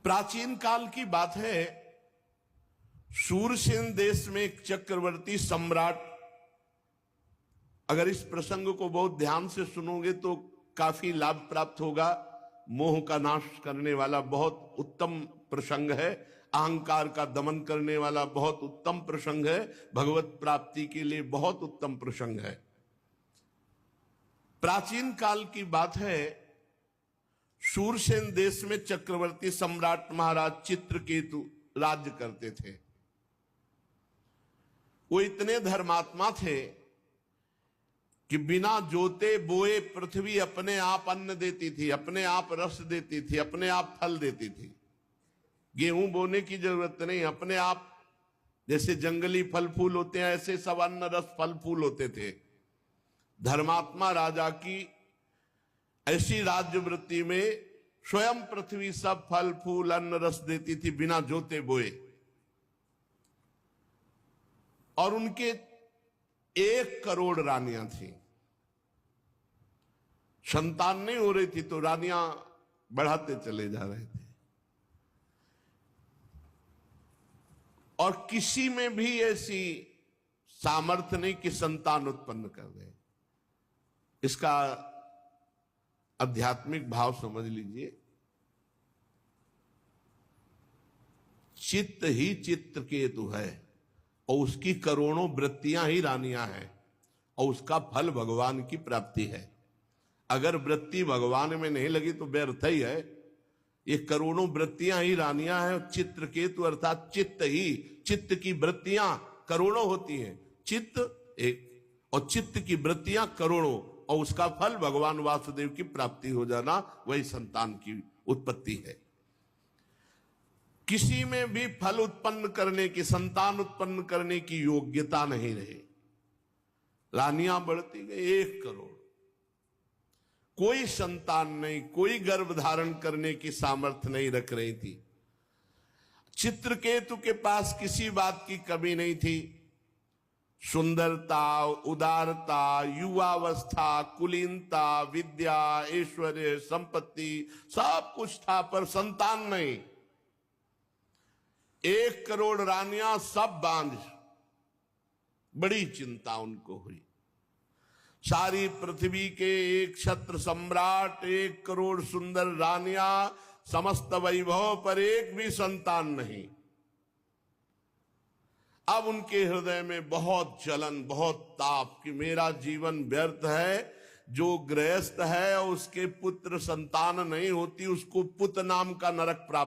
प्राचीन काल की बात है, शूरसेन देश में एक चक्रवर्ती सम्राट, अगर इस प्रसंग को बहुत ध्यान से सुनोगे तो काफी लाभ प्राप्त होगा। मोह का नाश करने वाला बहुत उत्तम प्रसंग है, अहंकार का दमन करने वाला बहुत उत्तम प्रसंग है, भगवत प्राप्ति के लिए बहुत उत्तम प्रसंग है। प्राचीन काल की बात है, शूरसेन देश में चक्रवर्ती सम्राट महाराज चित्रकेतु राज्य करते थे। वो इतने धर्मात्मा थे कि बिना जोते बोए पृथ्वी अपने आप अन्न देती थी, अपने आप रस देती थी, अपने आप फल देती थी। गेहूं बोने की जरूरत नहीं, अपने आप जैसे जंगली फल फूल होते हैं ऐसे सब अन्न रस फल फूल होते थे। धर्मात्मा राजा की ऐसी राज्य वृत्ति में स्वयं पृथ्वी सब फल फूल अन्न रस देती थी बिना जोते बोए। और उनके 1 करोड़ रानियां थी। संतान नहीं हो रही थी तो रानियां बढ़ाते चले जा रहे थे, और किसी में भी ऐसी सामर्थ्य नहीं कि संतान उत्पन्न कर दे। इसका आध्यात्मिक भाव समझ लीजिए। चित्त ही चित्रकेतु है और उसकी करोड़ों वृत्तियां ही रानियां हैं, और उसका फल भगवान की प्राप्ति है। अगर वृत्ति भगवान में नहीं लगी तो व्यर्थ ही है। ये करोड़ों वृत्तियां ही रानियां हैं, और चित्रकेतु अर्थात चित्त ही, चित्त की वृत्तियां करोड़ों होती हैं, चित्त एक और चित्त की वृत्तियां करोड़ों, और उसका फल भगवान वासुदेव की प्राप्ति हो जाना, वही संतान की उत्पत्ति है। किसी में भी फल उत्पन्न करने की, संतान उत्पन्न करने की योग्यता नहीं रही। रानियां बढ़ती गई 1 करोड़, कोई संतान नहीं, कोई गर्भ धारण करने की सामर्थ्य नहीं रख रही थी। चित्रकेतु के पास किसी बात की कमी नहीं थी। सुंदरता, उदारता, युवावस्था, कुलीनता, विद्या, ऐश्वर्य, संपत्ति सब कुछ था, पर संतान नहीं। 1 करोड़ रानियां सब बांझ। बड़ी चिंता उनको हुई। सारी पृथ्वी के एक क्षत्र सम्राट, 1 करोड़ सुंदर रानियां, समस्त वैभव पर एक भी संतान नहीं। अब उनके हृदय में बहुत जलन, बहुत ताप कि मेरा जीवन व्यर्थ है। जो गृहस्थ है उसके पुत्र संतान नहीं होती, उसको पुत नाम का नरक प्राप्त